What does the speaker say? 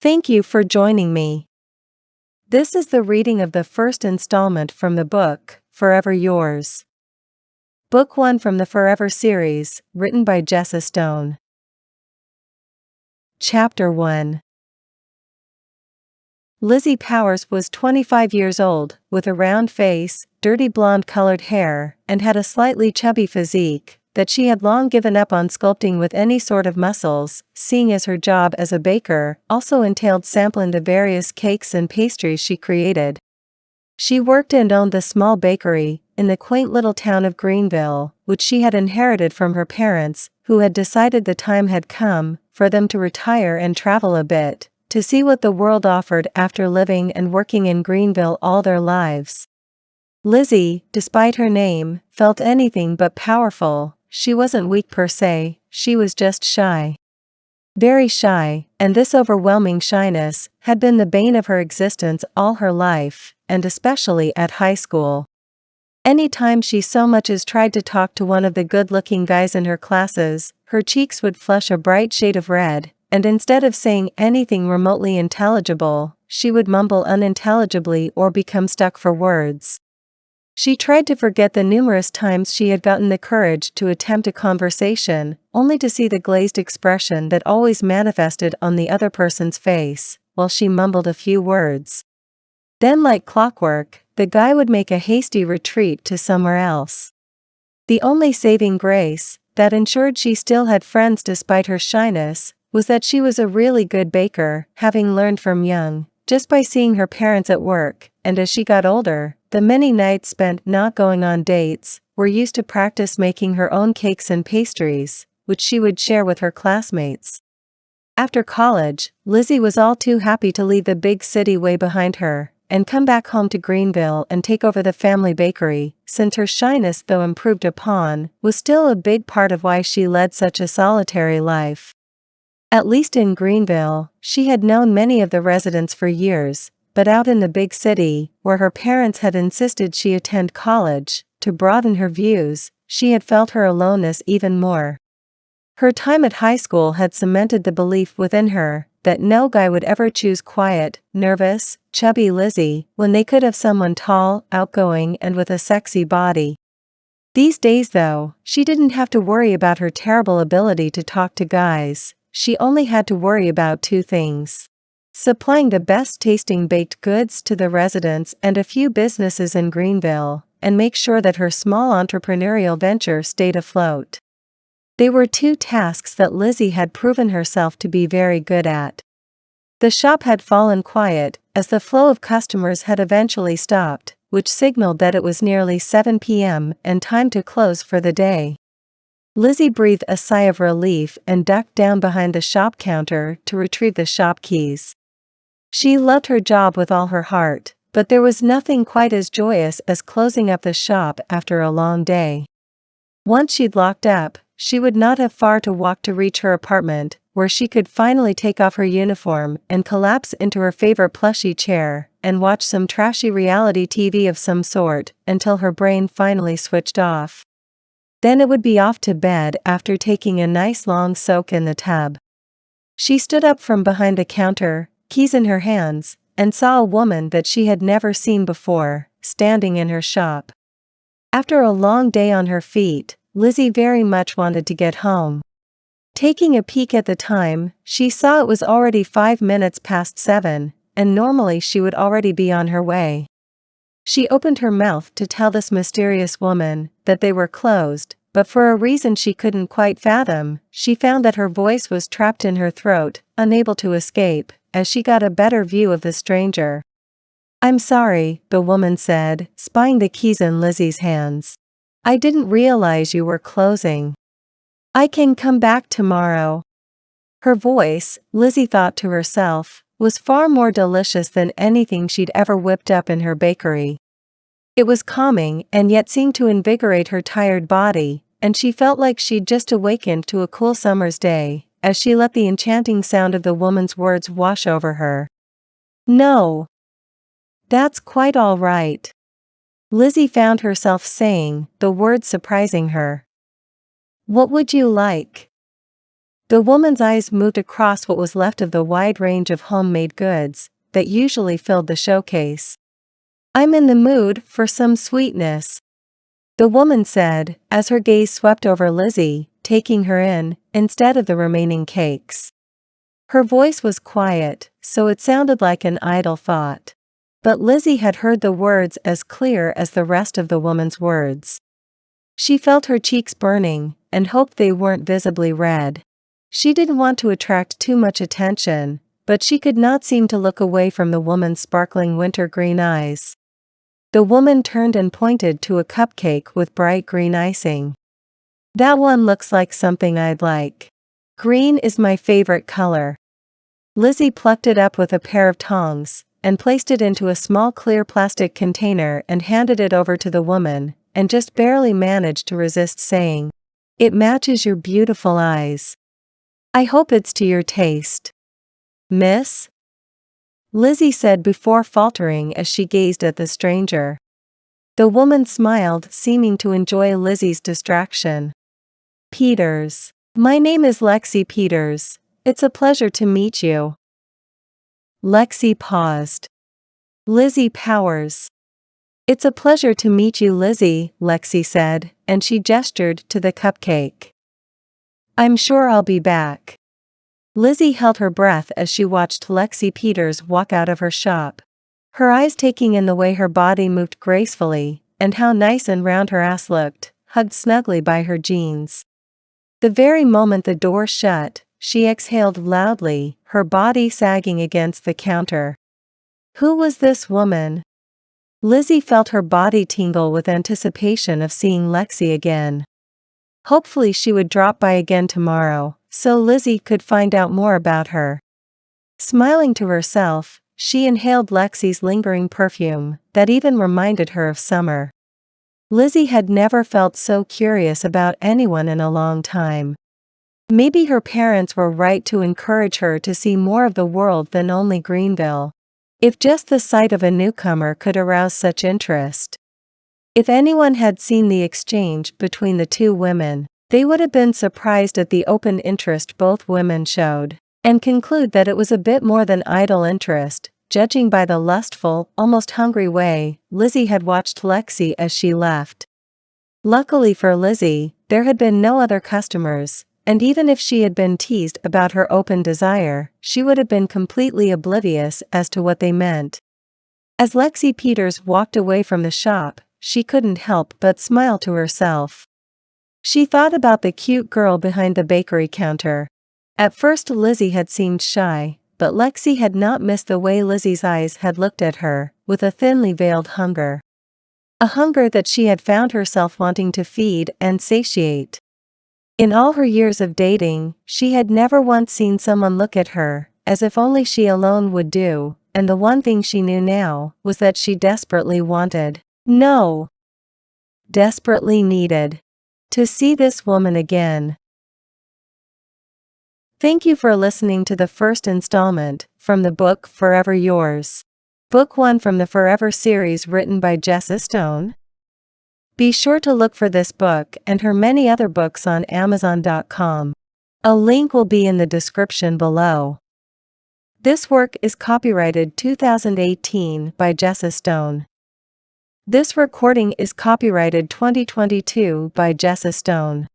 Thank you for joining me. This is the reading of the first installment from the book, Forever Yours. Book 1 from the Forever series, written by Jessa Stone. Chapter 1. Lizzie Powers was 25 years old, with a round face, dirty blonde-colored hair, and had a slightly chubby physique that she had long given up on sculpting with any sort of muscles, seeing as her job as a baker also entailed sampling the various cakes and pastries she created. She worked and owned the small bakery in the quaint little town of Greenville, which she had inherited from her parents, who had decided the time had come for them to retire and travel a bit, to see what the world offered after living and working in Greenville all their lives. Lizzie, despite her name, felt anything but powerful. She wasn't weak per se, she was just shy. Very shy, and this overwhelming shyness had been the bane of her existence all her life, and especially at high school. Any time she so much as tried to talk to one of the good-looking guys in her classes, her cheeks would flush a bright shade of red, and instead of saying anything remotely intelligible, she would mumble unintelligibly or become stuck for words. She tried to forget the numerous times she had gotten the courage to attempt a conversation, only to see the glazed expression that always manifested on the other person's face, while she mumbled a few words. Then, like clockwork, the guy would make a hasty retreat to somewhere else. The only saving grace that ensured she still had friends despite her shyness was that she was a really good baker, having learned from young, just by seeing her parents at work, and as she got older, the many nights spent not going on dates were used to practice making her own cakes and pastries, which she would share with her classmates. After college, Lizzie was all too happy to leave the big city way behind her and come back home to Greenville and take over the family bakery, since her shyness, though improved upon, was still a big part of why she led such a solitary life. At least in Greenville, she had known many of the residents for years, but out in the big city, where her parents had insisted she attend college, to broaden her views, she had felt her aloneness even more. Her time at high school had cemented the belief within her that no guy would ever choose quiet, nervous, chubby Lizzie when they could have someone tall, outgoing, and with a sexy body. These days, though, she didn't have to worry about her terrible ability to talk to guys. She only had to worry about two things: supplying the best-tasting baked goods to the residents and a few businesses in Greenville, and make sure that her small entrepreneurial venture stayed afloat. They were two tasks that Lizzie had proven herself to be very good at. The shop had fallen quiet, as the flow of customers had eventually stopped, which signaled that it was nearly 7 p.m. and time to close for the day. Lizzie breathed a sigh of relief and ducked down behind the shop counter to retrieve the shop keys. She loved her job with all her heart, but there was nothing quite as joyous as closing up the shop after a long day. Once she'd locked up, she would not have far to walk to reach her apartment, where she could finally take off her uniform and collapse into her favorite plushy chair and watch some trashy reality TV of some sort until her brain finally switched off. Then it would be off to bed after taking a nice long soak in the tub. She stood up from behind the counter, keys in her hands, and saw a woman that she had never seen before, standing in her shop. After a long day on her feet, Lizzie very much wanted to get home. Taking a peek at the time, she saw it was already 5 minutes past 7, and normally she would already be on her way. She opened her mouth to tell this mysterious woman that they were closed, but for a reason she couldn't quite fathom, she found that her voice was trapped in her throat, unable to escape, as she got a better view of the stranger. "I'm sorry," the woman said, spying the keys in Lizzie's hands. "I didn't realize you were closing. I can come back tomorrow." Her voice, Lizzie thought to herself, was far more delicious than anything she'd ever whipped up in her bakery. It was calming and yet seemed to invigorate her tired body, and she felt like she'd just awakened to a cool summer's day, as she let the enchanting sound of the woman's words wash over her. "No. That's quite all right," Lizzie found herself saying, the words surprising her. "What would you like?" The woman's eyes moved across what was left of the wide range of homemade goods that usually filled the showcase. "I'm in the mood for some sweetness," the woman said, as her gaze swept over Lizzie, taking her in, instead of the remaining cakes. Her voice was quiet, so it sounded like an idle thought. But Lizzie had heard the words as clear as the rest of the woman's words. She felt her cheeks burning, and hoped they weren't visibly red. She didn't want to attract too much attention, but she could not seem to look away from the woman's sparkling winter-green eyes. The woman turned and pointed to a cupcake with bright green icing. "That one looks like something I'd like. Green is my favorite color." Lizzie plucked it up with a pair of tongs, and placed it into a small clear plastic container and handed it over to the woman, and just barely managed to resist saying, "It matches your beautiful eyes. I hope it's to your taste, miss?" Lizzie said before faltering as she gazed at the stranger. The woman smiled, seeming to enjoy Lizzie's distraction. "Peters. My name is Lexi Peters. It's a pleasure to meet you." Lexi paused. "Lizzie Powers." "It's a pleasure to meet you, Lizzie," Lexi said, and she gestured to the cupcake. "I'm sure I'll be back." Lizzie held her breath as she watched Lexi Peters walk out of her shop. Her eyes taking in the way her body moved gracefully, and how nice and round her ass looked, hugged snugly by her jeans. The very moment the door shut, she exhaled loudly, her body sagging against the counter. Who was this woman? Lizzie felt her body tingle with anticipation of seeing Lexi again. Hopefully she would drop by again tomorrow, so Lizzie could find out more about her. Smiling to herself, she inhaled Lexi's lingering perfume, that even reminded her of summer. Lizzie had never felt so curious about anyone in a long time. Maybe her parents were right to encourage her to see more of the world than only Greenville. If just the sight of a newcomer could arouse such interest. If anyone had seen the exchange between the two women, they would have been surprised at the open interest both women showed, and conclude that it was a bit more than idle interest, judging by the lustful, almost hungry way Lizzie had watched Lexi as she left. Luckily for Lizzie, there had been no other customers, and even if she had been teased about her open desire, she would have been completely oblivious as to what they meant. As Lexi Peters walked away from the shop, she couldn't help but smile to herself. She thought about the cute girl behind the bakery counter. At first Lizzie had seemed shy, but Lexi had not missed the way Lizzie's eyes had looked at her, with a thinly veiled hunger. A hunger that she had found herself wanting to feed and satiate. In all her years of dating, she had never once seen someone look at her, as if only she alone would do, and the one thing she knew now was that she desperately wanted, no, desperately needed, to see this woman again. Thank you for listening to the first installment from the book Forever Yours. Book 1 from the Forever series written by Jessa Stone. Be sure to look for this book and her many other books on Amazon.com. A link will be in the description below. This work is copyrighted 2018 by Jessa Stone. This recording is copyrighted 2022 by Jessa Stone.